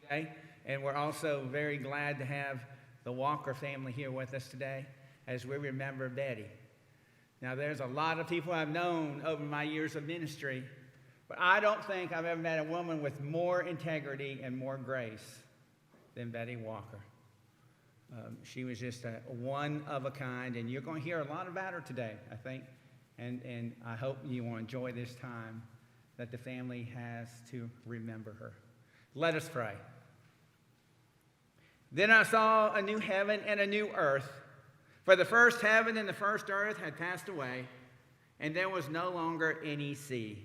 today, and we're also very glad to have the Walker family here with us today as we remember Betty. Now, there's a lot of people I've known over my years of ministry, but I don't think I've ever met a woman with more integrity and more grace than Betty Walker. She was just a one of a kind, and you're going to hear a lot about her today, I think, and I hope you will enjoy this time that the family has to remember her. Let us pray. Then I saw a new heaven and a new earth, for the first heaven and the first earth had passed away, and there was no longer any sea.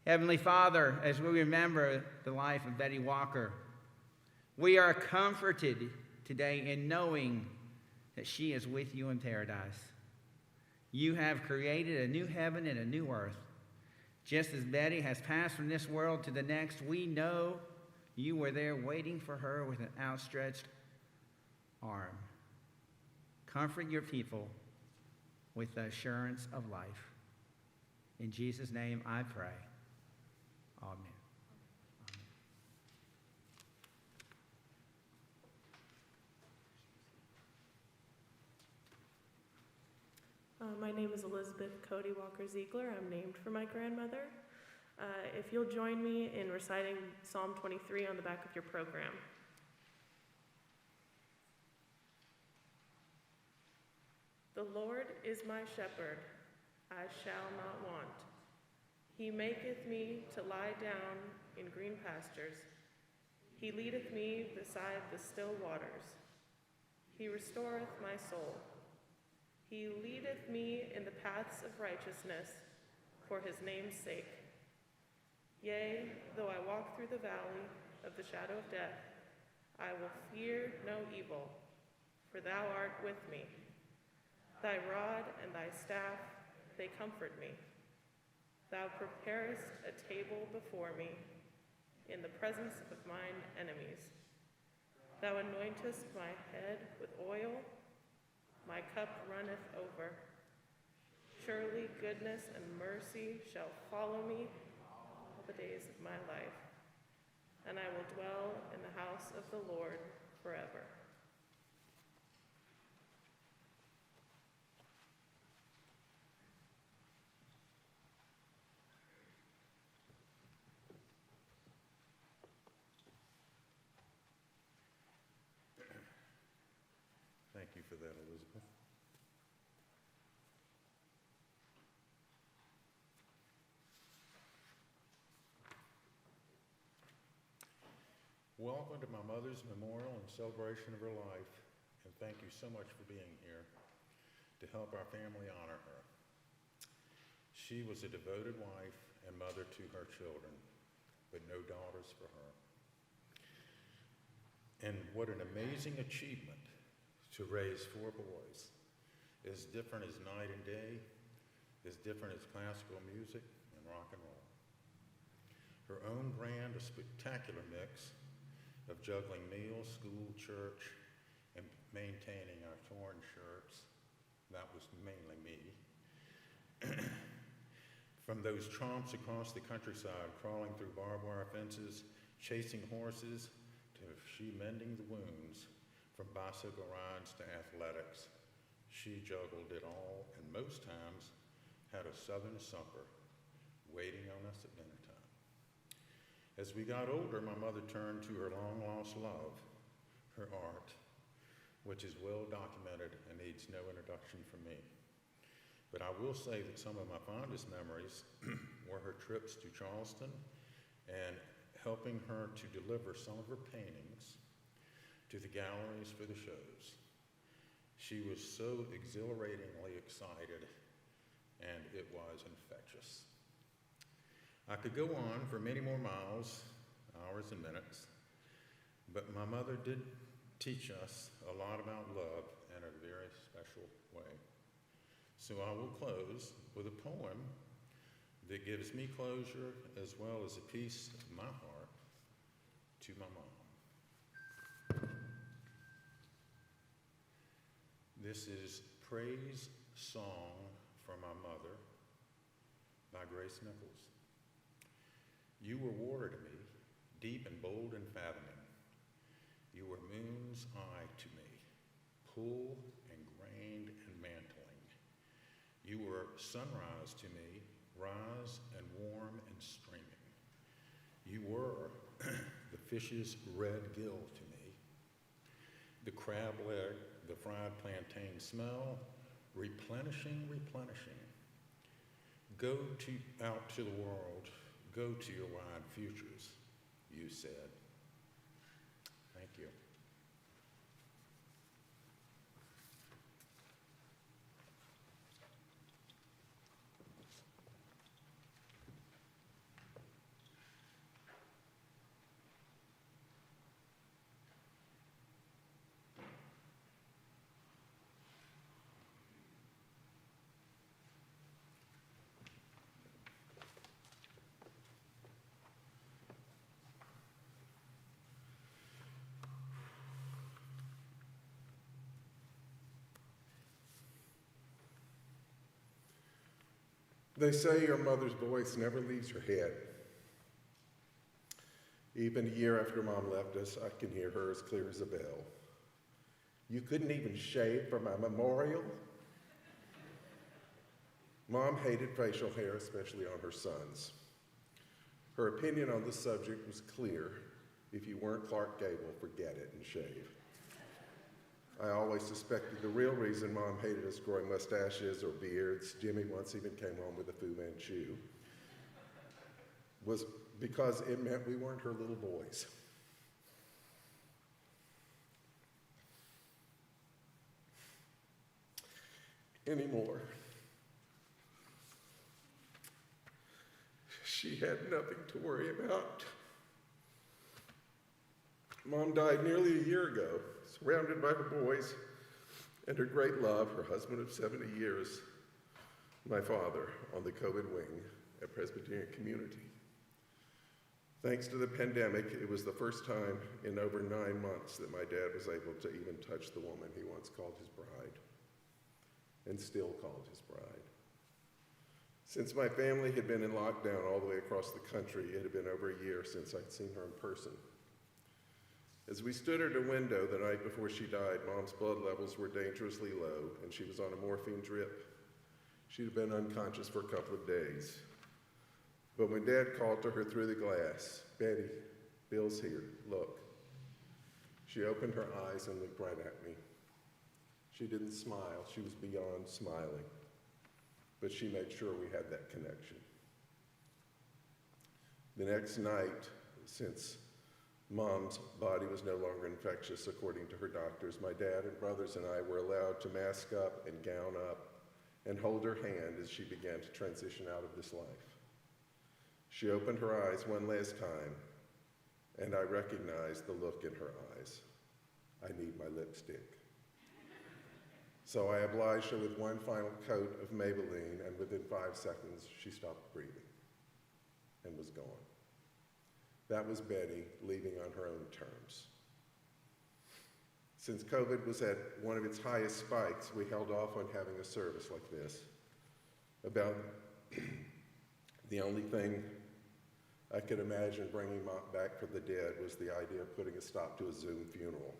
Heavenly Father, as we remember the life of Betty Walker, we are comforted today in knowing that she is with you in paradise. You have created a new heaven and a new earth. Just as Betty has passed from this world to the next, we know you were there waiting for her with an outstretched arm. Comfort your people with the assurance of life. In Jesus' name I pray. Amen. My name is Elizabeth Cody Walker Ziegler. I'm named for my grandmother. If you'll join me in reciting Psalm 23 on the back of your program. The Lord is my shepherd, I shall not want. He maketh me to lie down in green pastures. He leadeth me beside the still waters. He restoreth my soul. He leadeth me in the paths of righteousness for his name's sake. Yea, though I walk through the valley of the shadow of death, I will fear no evil, for thou art with me. Thy rod and thy staff, they comfort me. Thou preparest a table before me in the presence of mine enemies. Thou anointest my head with oil, my cup runneth over. Surely goodness and mercy shall follow me all the days of my life, and I will dwell in the house of the Lord forever. Thank you for that, Elizabeth. Welcome to my mother's memorial and celebration of her life, and thank you so much for being here to help our family honor her. She was a devoted wife and mother to her children, but no daughters for her. And what an amazing achievement to raise 4 boys, as different as night and day, as different as classical music and rock and roll. Her own brand, a spectacular mix of juggling meals, school, church, and maintaining our torn shirts. That was mainly me. From those tromps across the countryside, crawling through barbed wire fences, chasing horses, to she mending the wounds. From bicycle rides to athletics, she juggled it all, and most times had a southern supper waiting on us at dinner time. As we got older, my mother turned to her long-lost love, her art, which is well documented and needs no introduction from me. But I will say that some of my fondest memories were her trips to Charleston and helping her to deliver some of her paintings to the galleries for the shows. She was so exhilaratingly excited, and it was infectious. I could go on for many more miles, hours and minutes, but my mother did teach us a lot about love in a very special way. So I will close with a poem that gives me closure as well as a piece of my heart to my mom. This is Praise Song for My Mother by Grace Nichols. You were water to me, deep and bold and fathoming. You were moon's eye to me, cool and grained and mantling. You were sunrise to me, rise and warm and streaming. You were the fish's red gill to me, the crab leg, the fried plantain smell, replenishing, replenishing. Go out to the world, go to your wide futures, you said. Thank you. They say your mother's voice never leaves her head. Even a year after Mom left us, I can hear her as clear as a bell. You couldn't even shave for my memorial? Mom hated facial hair, especially on her sons. Her opinion on the subject was clear. If you weren't Clark Gable, forget it and shave. I always suspected the real reason Mom hated us growing mustaches or beards, Jimmy once even came home with a Fu Manchu, was because it meant we weren't her little boys. Anymore. She had nothing to worry about. Mom died nearly a year ago, surrounded by her boys and her great love, her husband of 70 years, my father, on the COVID wing at Presbyterian Community. Thanks to the pandemic, it was the first time in over 9 months that my dad was able to even touch the woman he once called his bride, and still called his bride. Since my family had been in lockdown all the way across the country, it had been over a year since I'd seen her in person. As we stood at her window the night before she died, Mom's blood levels were dangerously low, and she was on a morphine drip. She'd have been unconscious for a couple of days. But when Dad called to her through the glass, "Betty, Bill's here, look." She opened her eyes and looked right at me. She didn't smile, she was beyond smiling. But she made sure we had that connection. The next night, since Mom's body was no longer infectious, according to her doctors, my dad and brothers and I were allowed to mask up and gown up and hold her hand as she began to transition out of this life. She opened her eyes one last time, and I recognized the look in her eyes. I need my lipstick. So I obliged her with one final coat of Maybelline, and within 5 seconds, she stopped breathing and was gone. That was Betty leaving on her own terms. Since COVID was at one of its highest spikes, we held off on having a service like this. About the only thing I could imagine bringing Mom back from the dead was the idea of putting a stop to a Zoom funeral.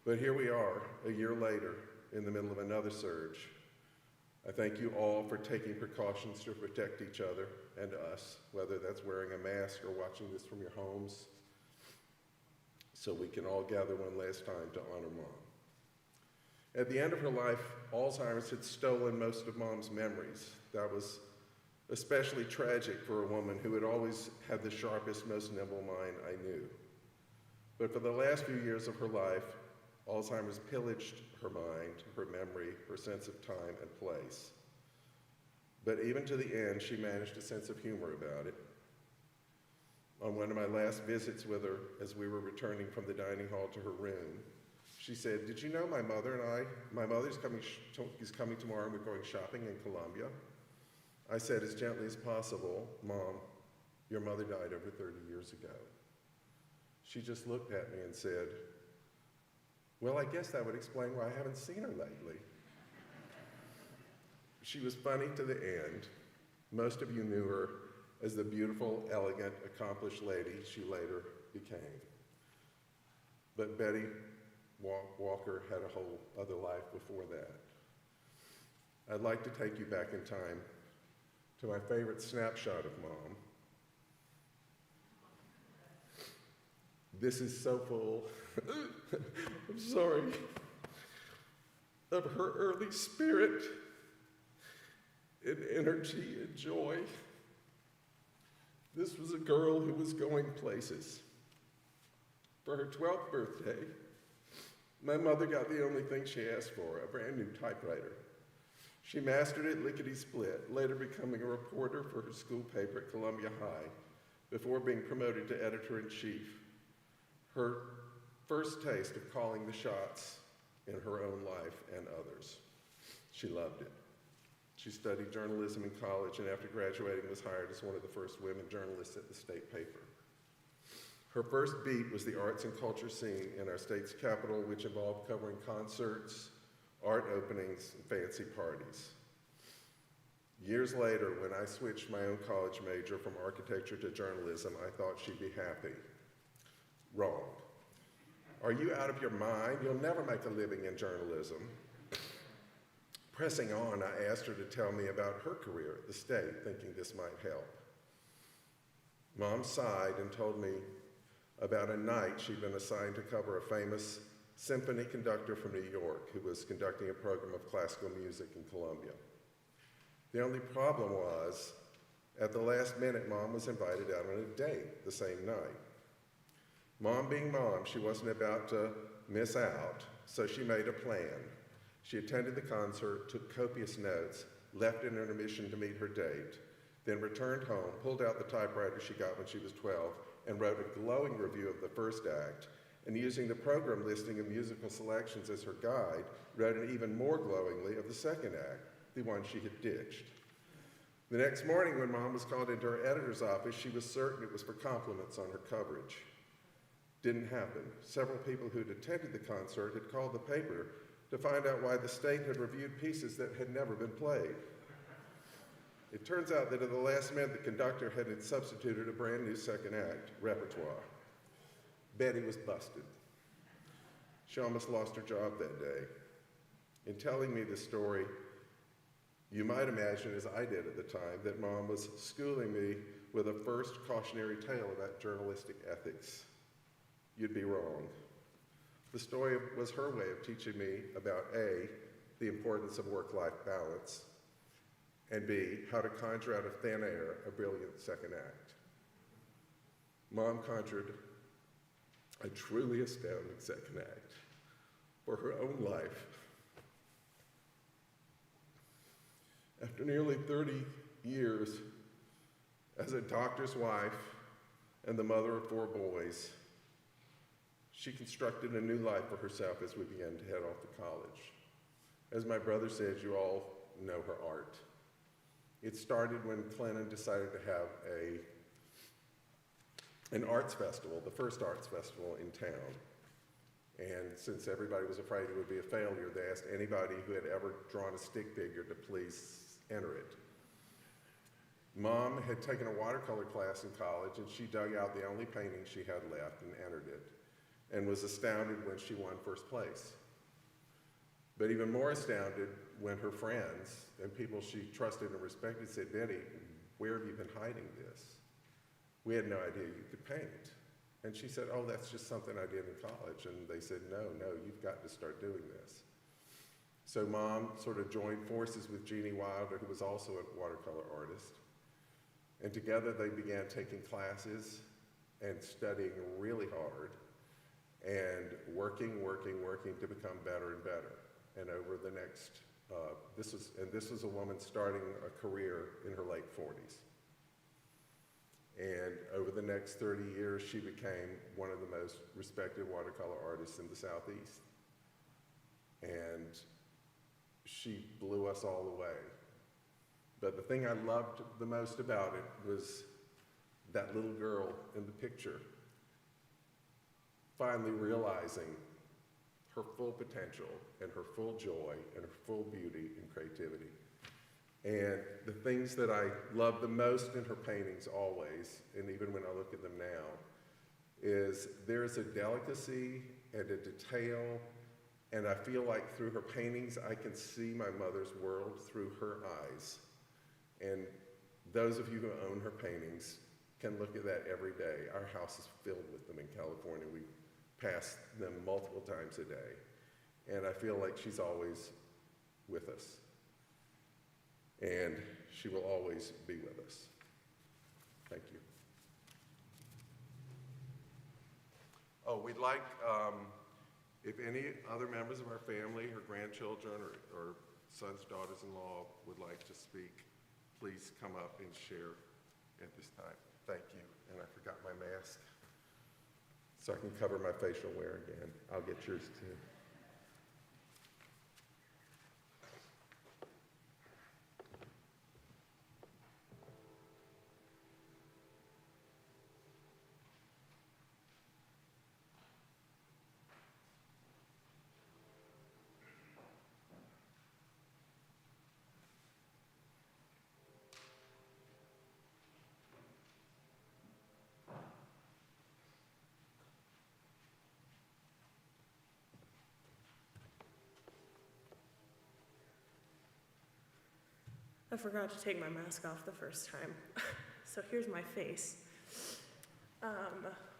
But here we are, a year later, in the middle of another surge. I thank you all for taking precautions to protect each other and us, whether that's wearing a mask or watching this from your homes, so we can all gather one last time to honor Mom. At the end of her life, Alzheimer's had stolen most of Mom's memories. That was especially tragic for a woman who had always had the sharpest, most nimble mind I knew. But for the last few years of her life, Alzheimer's pillaged her mind, her memory, her sense of time and place. But even to the end, she managed a sense of humor about it. On one of my last visits with her, as we were returning from the dining hall to her room, she said, "Did you know my mother's coming tomorrow and we're going shopping in Colombia?" I said as gently as possible, "Mom, your mother died over 30 years ago." She just looked at me and said, "Well, I guess that would explain why I haven't seen her lately." She was funny to the end. Most of you knew her as the beautiful, elegant, accomplished lady she later became. But Betty Walker had a whole other life before that. I'd like to take you back in time to my favorite snapshot of Mom. This is so full, I'm sorry, of her early spirit and energy and joy. This was a girl who was going places. For her 12th birthday, my mother got the only thing she asked for, a brand new typewriter. She mastered it lickety-split, later becoming a reporter for her school paper at Columbia High, before being promoted to editor-in-chief. Her first taste of calling the shots in her own life and others. She loved it. She studied journalism in college, and after graduating was hired as one of the first women journalists at the state paper. Her first beat was the arts and culture scene in our state's capital, which involved covering concerts, art openings, and fancy parties. Years later, when I switched my own college major from architecture to journalism, I thought she'd be happy. Wrong. Are you out of your mind? You'll never make a living in journalism. Pressing on, I asked her to tell me about her career at the state, thinking this might help. Mom sighed and told me about a night she'd been assigned to cover a famous symphony conductor from New York who was conducting a program of classical music in Columbia. The only problem was, at the last minute, Mom was invited out on a date the same night. Mom being Mom, she wasn't about to miss out, so she made a plan. She attended the concert, took copious notes, left in intermission to meet her date, then returned home, pulled out the typewriter she got when she was 12, and wrote a glowing review of the first act, and using the program listing of musical selections as her guide, wrote an even more glowingly of the second act, the one she had ditched. The next morning, when Mom was called into her editor's office, she was certain it was for compliments on her coverage. Didn't happen. Several people who'd attended the concert had called the paper to find out why the state had reviewed pieces that had never been played. It turns out that at the last minute, the conductor had substituted a brand new second act repertoire. Betty was busted. She almost lost her job that day. In telling me this story, you might imagine, as I did at the time, that Mom was schooling me with a first cautionary tale about journalistic ethics. You'd be wrong. The story was her way of teaching me about A, the importance of work-life balance, and B, how to conjure out of thin air a brilliant second act. Mom conjured a truly astounding second act for her own life. After nearly 30 years as a doctor's wife and the mother of 4 boys, she constructed a new life for herself as we began to head off to college. As my brother says, you all know her art. It started when Clinton decided to have an arts festival, the first arts festival in town. And since everybody was afraid it would be a failure, they asked anybody who had ever drawn a stick figure to please enter it. Mom had taken a watercolor class in college, and she dug out the only painting she had left and entered it, and was astounded when she won first place. But even more astounded when her friends and people she trusted and respected said, "Betty, where have you been hiding this? We had no idea you could paint." And she said, "Oh, that's just something I did in college." And they said, no, you've got to start doing this. So Mom sort of joined forces with Jeannie Wilder, who was also a watercolor artist. And together they began taking classes and studying really hard and working to become better and better. And over the next, this was a woman starting a career in her late 40s. And over the next 30 years, she became one of the most respected watercolor artists in the Southeast. And she blew us all away. But the thing I loved the most about it was that little girl in the picture finally realizing her full potential and her full joy and her full beauty and creativity. And the things that I love the most in her paintings always, and even when I look at them now, is there's a delicacy and a detail, and I feel like through her paintings I can see my mother's world through her eyes. And those of you who own her paintings can look at that every day. Our house is filled with them in California. We pass them multiple times a day. And I feel like she's always with us. And she will always be with us. Thank you. Oh, we'd like, if any other members of our family, her grandchildren, or sons, daughters-in-law would like to speak, please come up and share at this time. Thank you. And I forgot my mask, so I can cover my facial wear again. I'll get yours too. I forgot to take my mask off the first time, so here's my face.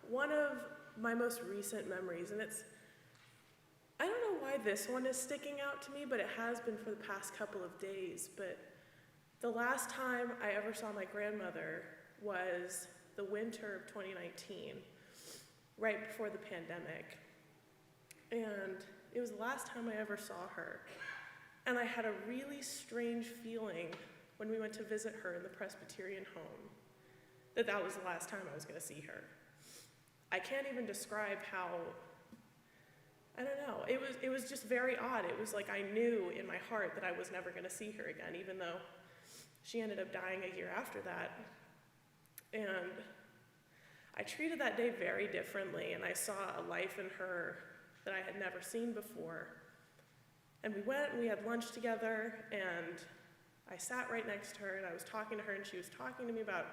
One of my most recent memories, and I don't know why this one is sticking out to me, but it has been for the past couple of days, but the last time I ever saw my grandmother was the winter of 2019, right before the pandemic. And it was the last time I ever saw her. And I had a really strange feeling when we went to visit her in the Presbyterian home, that was the last time I was going to see her. I can't even describe how, I don't know, it was just very odd. It was like I knew in my heart that I was never going to see her again, even though she ended up dying a year after that. And I treated that day very differently, and I saw a life in her that I had never seen before. And we went and we had lunch together, and I sat right next to her, and I was talking to her, and she was talking to me about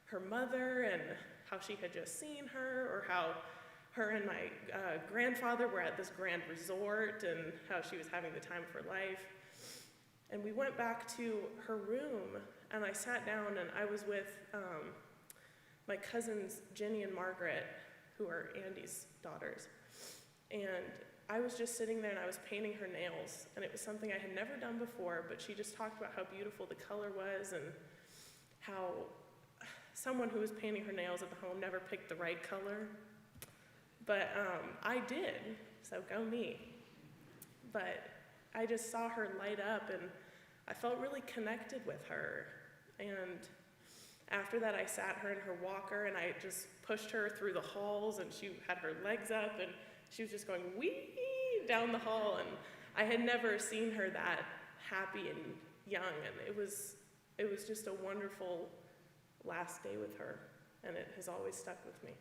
her mother and how she had just seen her, or how her and my grandfather were at this grand resort, and how she was having the time of her life. And we went back to her room, and I sat down, and I was with my cousins, Jenny and Margaret, who are Andy's daughters. And I was just sitting there and I was painting her nails, and it was something I had never done before, but she just talked about how beautiful the color was and how someone who was painting her nails at the home never picked the right color. But I did, so go me. But I just saw her light up, and I felt really connected with her. And after that, I sat her in her walker, and I just pushed her through the halls, and she had her legs up, and she was just going wee down the hall, and I had never seen her that happy and young, and it was just a wonderful last day with her, and it has always stuck with me.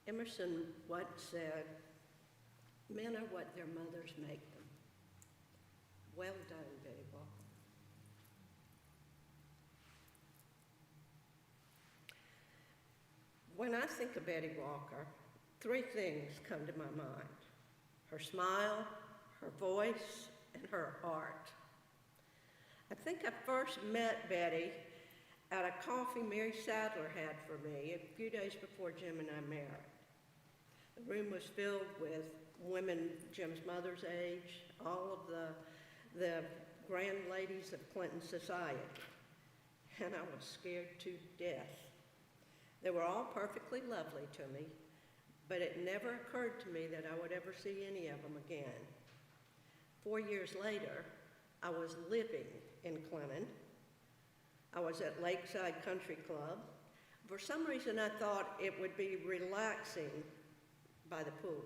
Emerson once said, "Men are what their mothers make them." Well done, Betty Walker. When I think of Betty Walker, three things come to my mind: her smile, her voice, and her art. I think I first met Betty at a coffee Mary Sadler had for me a few days before Jim and I married. The room was filled with women Jim's mother's age, all of the grand ladies of Clinton society. and I was scared to death. They were all perfectly lovely to me, but it never occurred to me that I would ever see any of them again. 4 years later, I was living in Clinton. I was at Lakeside Country Club. For some reason, I thought it would be relaxing by the pool.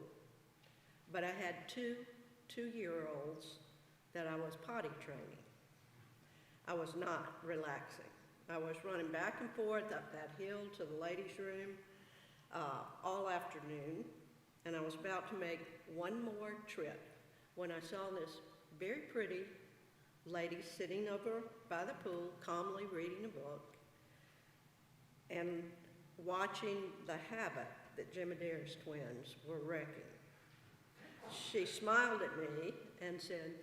But I had two-year-olds that I was potty training. I was not relaxing. I was running back and forth up that hill to the ladies' room all afternoon, and I was about to make one more trip when I saw this very pretty lady sitting over by the pool, calmly reading a book and watching the havoc that Jim Adair's twins were wrecking. She smiled at me and said,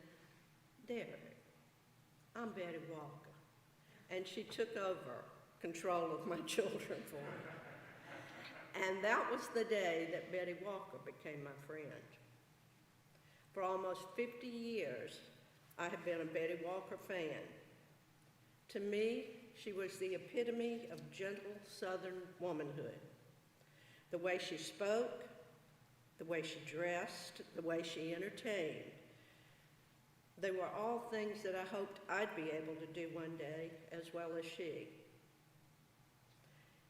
"Derek, I'm Betty Walker." And she took over control of my children for me. And that was the day that Betty Walker became my friend. For almost 50 years, I have been a Betty Walker fan. To me, she was the epitome of gentle Southern womanhood. The way she spoke, the way she dressed, the way she entertained. They were all things that I hoped I'd be able to do one day, as well as she.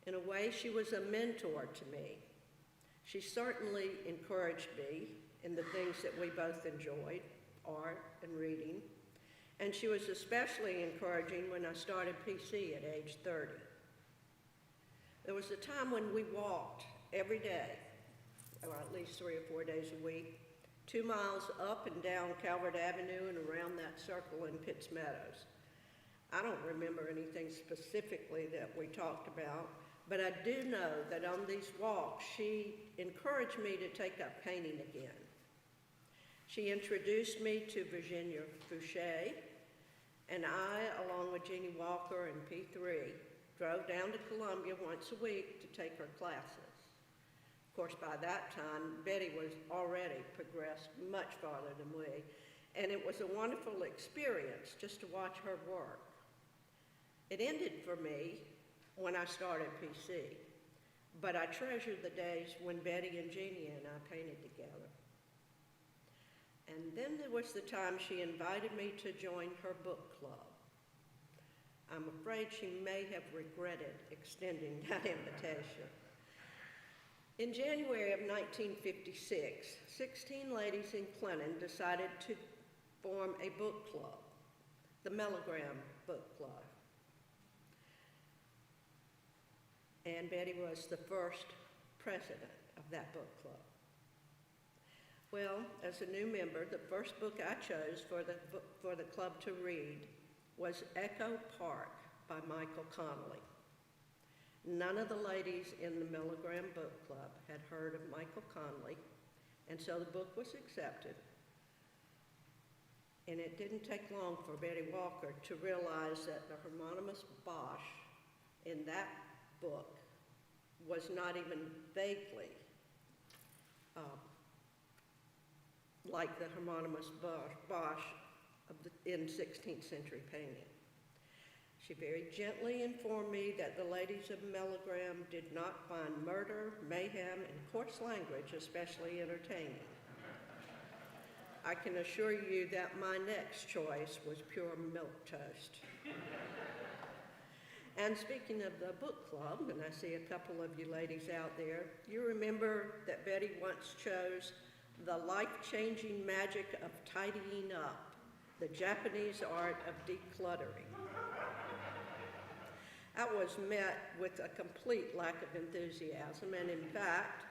In a way, she was a mentor to me. She certainly encouraged me in the things that we both enjoyed, art and reading, and she was especially encouraging when I started PC at age 30. There was a time when we walked every day, or at least 3 or 4 days a week, 2 miles up and down Calvert Avenue and around that circle in Pitts Meadows. I don't remember anything specifically that we talked about, but I do know that on these walks, she encouraged me to take up painting again. She introduced me to Virginia Fouché, and I, along with Jeannie Walker and P3, drove down to Columbia once a week to take her classes. Of course, by that time, Betty was already progressed much farther than we, and it was a wonderful experience just to watch her work. It ended for me when I started PC, but I treasure the days when Betty and Jeannie and I painted together. And then there was the time she invited me to join her book club. I'm afraid she may have regretted extending that invitation. In January of 1956, 16 ladies in Clinton decided to form a book club, the Melogram Book Club. And Betty was the first president of that book club. Well, as a new member, the first book I chose for the club to read was Echo Park by Michael Connelly. None of the ladies in the Melogram Book Club had heard of Michael Connelly, and so the book was accepted. And it didn't take long for Betty Walker to realize that the homonymous Bosch in that book was not even vaguely like the homonymous Bosch in 16th century painting. She very gently informed me that the ladies of Melogram did not find murder, mayhem, and coarse language especially entertaining. I can assure you that my next choice was pure milk toast. And speaking of the book club, and I see a couple of you ladies out there, you remember that Betty once chose the life-changing magic of tidying up, the Japanese art of decluttering. That was met with a complete lack of enthusiasm, and in fact,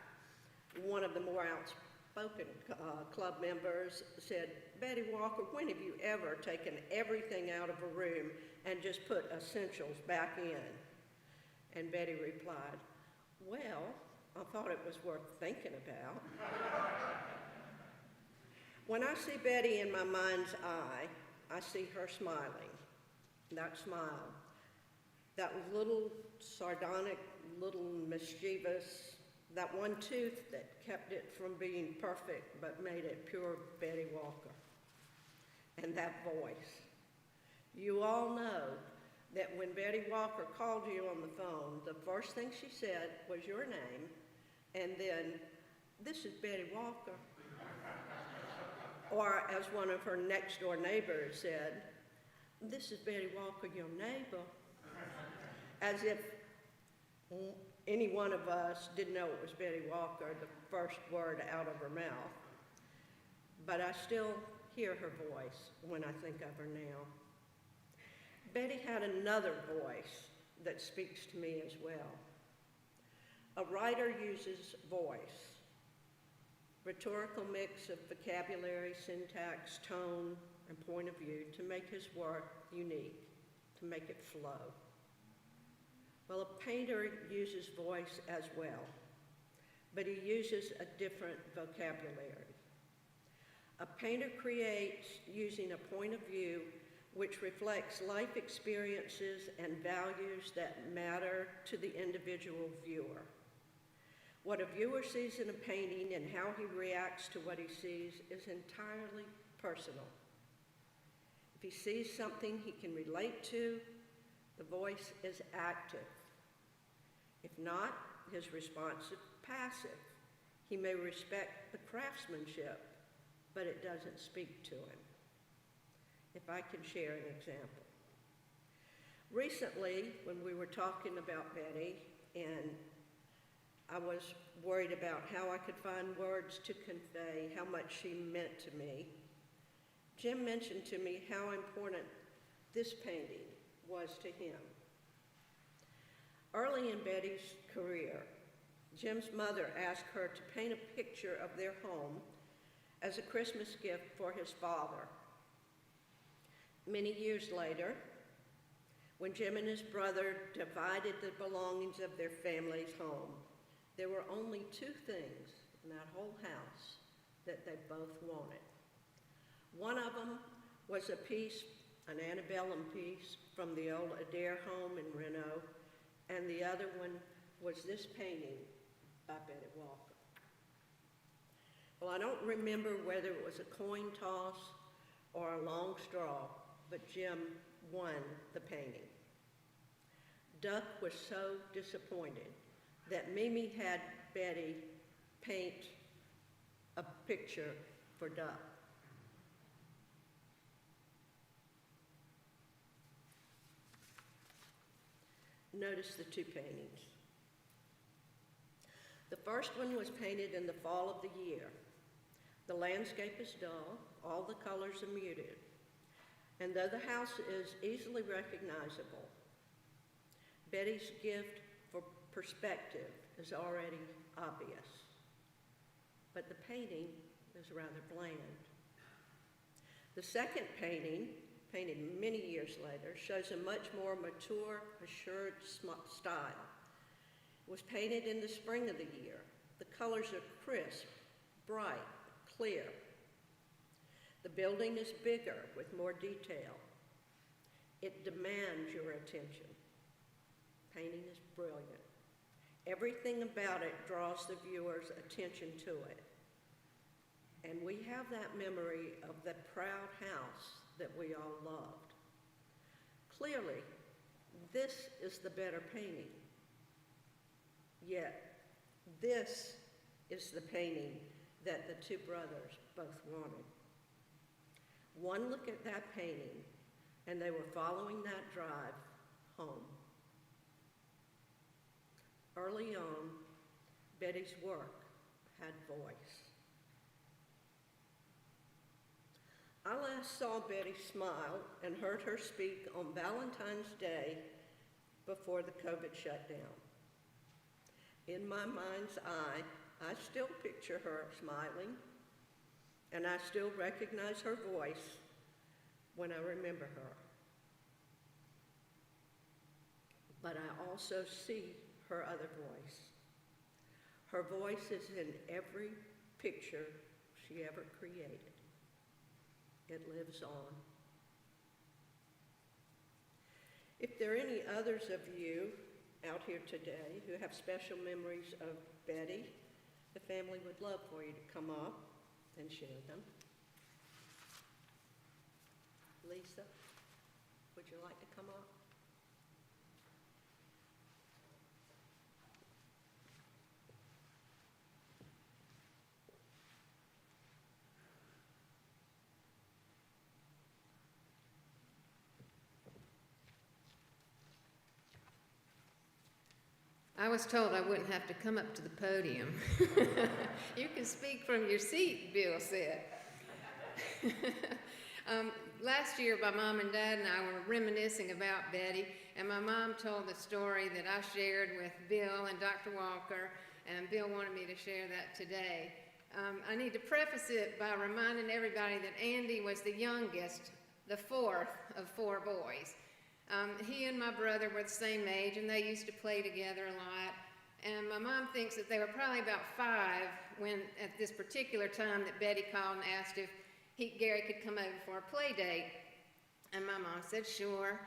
one of the more outspoken club members said, "Betty Walker, when have you ever taken everything out of a room and just put essentials back in?" And Betty replied, "Well, I thought it was worth thinking about." When I see Betty in my mind's eye, I see her smiling. That smile, that little sardonic, little mischievous, that one tooth that kept it from being perfect but made it pure Betty Walker. And that voice. You all know that when Betty Walker called you on the phone, the first thing she said was your name, and then, "This is Betty Walker." Or as one of her next door neighbors said, "This is Betty Walker, your neighbor." As if any one of us didn't know it was Betty Walker, the first word out of her mouth. But I still hear her voice when I think of her now. Betty had another voice that speaks to me as well. A writer uses voice, rhetorical mix of vocabulary, syntax, tone, and point of view to make his work unique, to make it flow. Well, a painter uses voice as well, but he uses a different vocabulary. A painter creates using a point of view which reflects life experiences and values that matter to the individual viewer. What a viewer sees in a painting and how he reacts to what he sees is entirely personal. If he sees something he can relate to, the voice is active. If not, his response is passive. He may respect the craftsmanship, but it doesn't speak to him. If I can share an example. Recently, when we were talking about Betty, and I was worried about how I could find words to convey how much she meant to me, Jim mentioned to me how important this painting was to him. Early in Betty's career, Jim's mother asked her to paint a picture of their home as a Christmas gift for his father. Many years later, when Jim and his brother divided the belongings of their family's home, there were only two things in that whole house that they both wanted. One of them was a piece, an antebellum piece from the old Adair home in Reno, and the other one was this painting by Betty Walker. Well, I don't remember whether it was a coin toss or a long straw, but Jim won the painting. Duck was so disappointed that Mimi had Betty paint a picture for Duck. Notice the two paintings. The first one was painted in the fall of the year. The landscape is dull, all the colors are muted, and though the house is easily recognizable, Betty's gift for perspective is already obvious, but the painting is rather bland. The second painting, painted many years later, shows a much more mature, assured style. It was painted in the spring of the year. The colors are crisp, bright, clear. The building is bigger with more detail. It demands your attention. Painting is brilliant. Everything about it draws the viewer's attention to it. And we have that memory of the proud house that we all loved. Clearly, this is the better painting. Yet, this is the painting that the two brothers both wanted. One look at that painting, and they were following that drive home. Early on, Betty's work had voice. I last saw Betty smile and heard her speak on Valentine's Day before the COVID shutdown. In my mind's eye, I still picture her smiling, and I still recognize her voice when I remember her. But I also see her other voice. Her voice is in every picture she ever created. It lives on. If there are any others of you out here today who have special memories of Betty, the family would love for you to come up and share them. Lisa, would you like to come up? I was told I wouldn't have to come up to the podium. You can speak from your seat, Bill said. Last year, my mom and dad and I were reminiscing about Betty, and my mom told the story that I shared with Bill and Dr. Walker, and Bill wanted me to share that today. I need to preface it by reminding everybody that Andy was the youngest, the fourth of 4 boys. He and my brother were the same age, and they used to play together a lot. And my mom thinks that they were probably about 5 when, at this particular time, that Betty called and asked if Gary could come over for a play date. And my mom said, sure.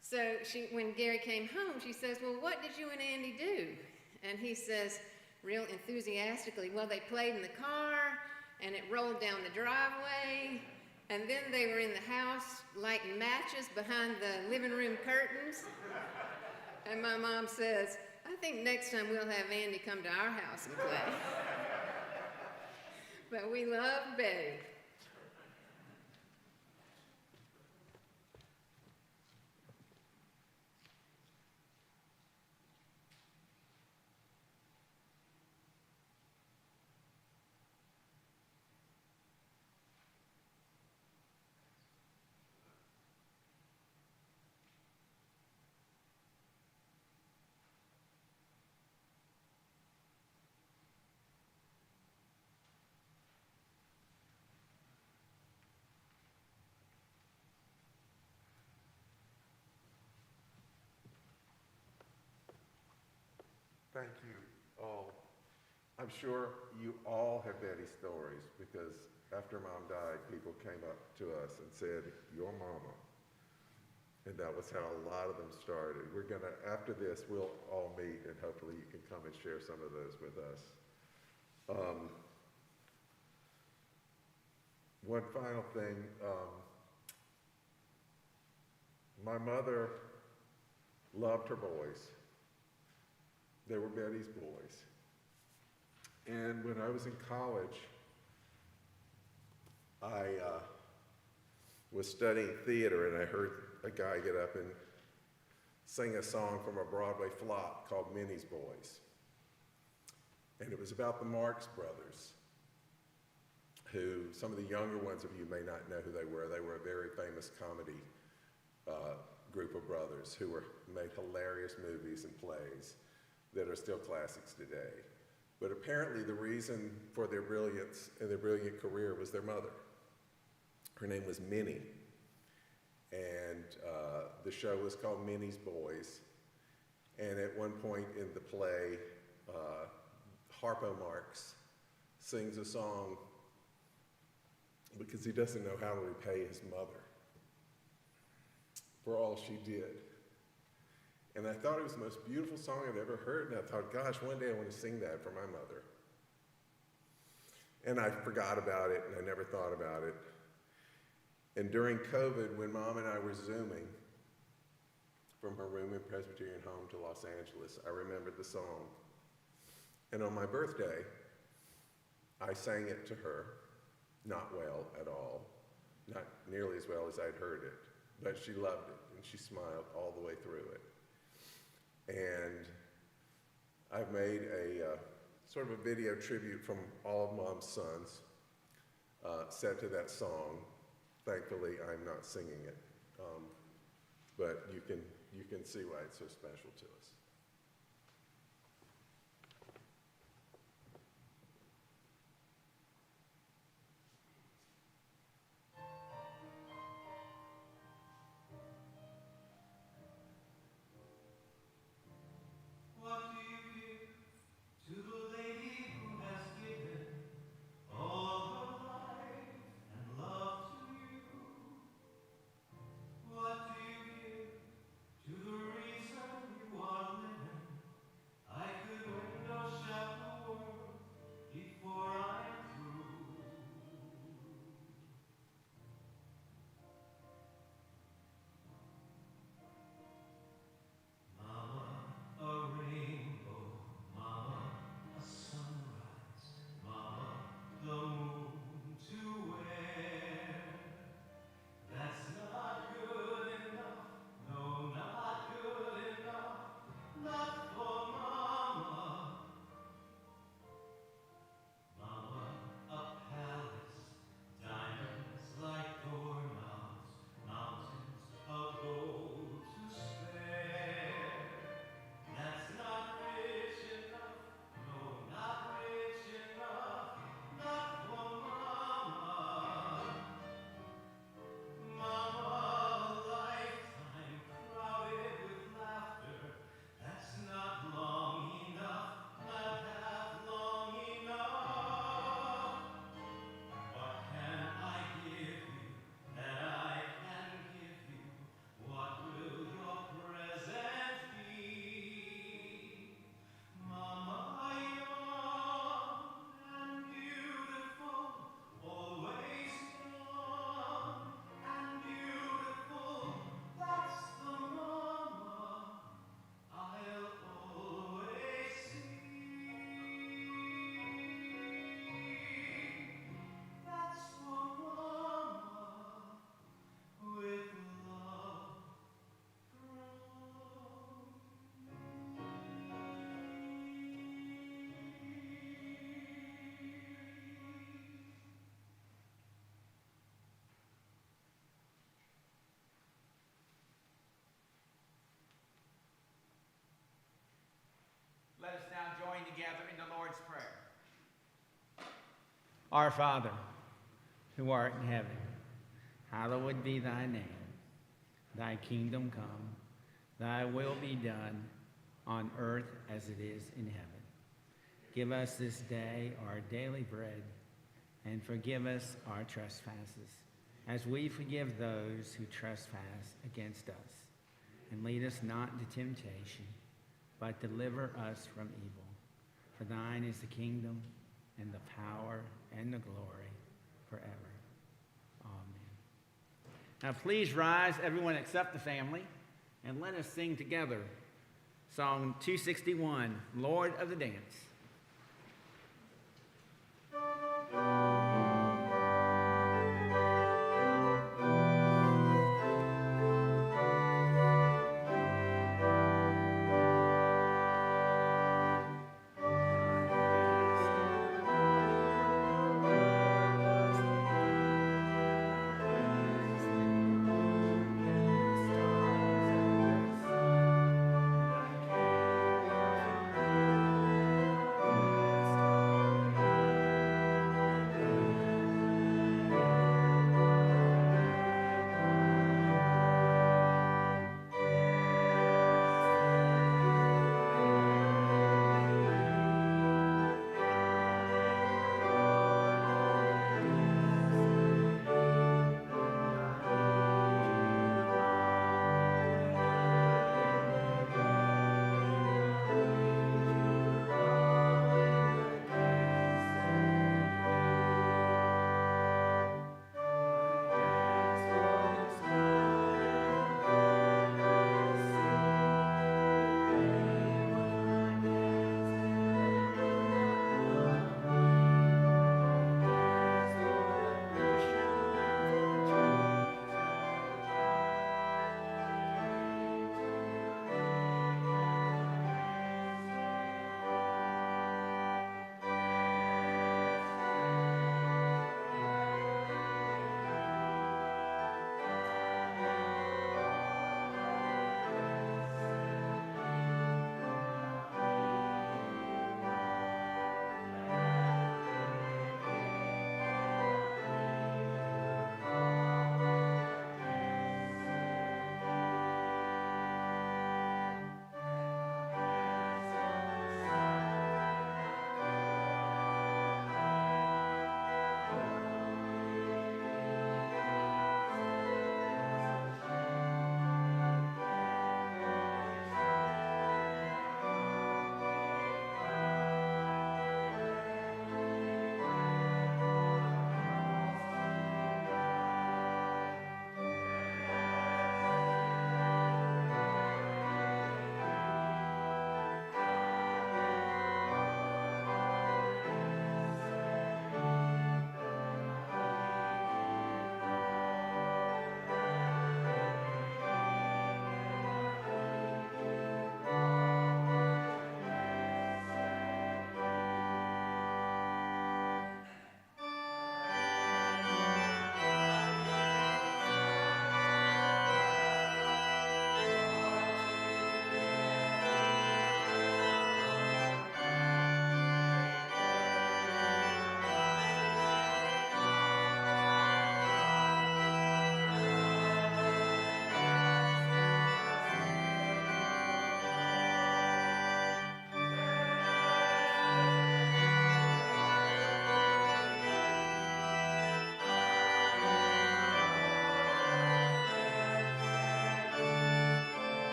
So when Gary came home, she says, well, what did you and Andy do? And he says, real enthusiastically, well, they played in the car, and it rolled down the driveway, and then they were in the house lighting matches behind the living room curtains. And my mom says, I think next time we'll have Andy come to our house and play. But we love Betty. Thank you all. I'm sure you all have Betty stories because after Mom died, people came up to us and said, your mama. And that was how a lot of them started. We're gonna, after this, we'll all meet and hopefully you can come and share some of those with us. One final thing, my mother loved her boys. They were Betty's boys. And when I was in college, I was studying theater and I heard a guy get up and sing a song from a Broadway flop called Minnie's Boys. And it was about the Marx Brothers, who some of the younger ones of you may not know who they were. They were a very famous comedy group of brothers who made hilarious movies and plays that are still classics today. But apparently the reason for their brilliance and their brilliant career was their mother. Her name was Minnie. And the show was called Minnie's Boys. And at one point in the play, Harpo Marx sings a song because he doesn't know how to repay his mother for all she did. And I thought it was the most beautiful song I'd ever heard, and I thought, gosh, one day I want to sing that for my mother. And I forgot about it, and I never thought about it. And during COVID, when Mom and I were Zooming from her room in Presbyterian home to Los Angeles, I remembered the song. And on my birthday, I sang it to her, not well at all, not nearly as well as I'd heard it, but she loved it, and she smiled all the way through it. And I've made a sort of a video tribute from all of Mom's sons set to that song. Thankfully, I'm not singing it, but you can see why it's so special to us. What do you give to the reason you are living? Our Father, who art in heaven, hallowed be thy name. Thy kingdom come, thy will be done on earth as it is in heaven. Give us this day our daily bread, and forgive us our trespasses, as we forgive those who trespass against us. And lead us not into temptation, but deliver us from evil. For thine is the kingdom, and the power, and the glory, forever. Amen. Now please rise, everyone except the family, and let us sing together Song 261, Lord of the Dance.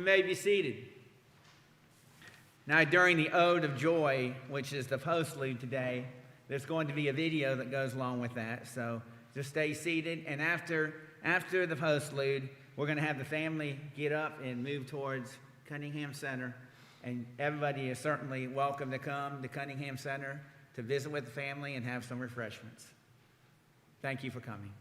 may be seated. Now, during the Ode of Joy, which is the postlude today, there's going to be a video that goes along with that. So just stay seated. And after the postlude, we're going to have the family get up and move towards Cunningham Center. And everybody is certainly welcome to come to Cunningham Center to visit with the family and have some refreshments. Thank you for coming.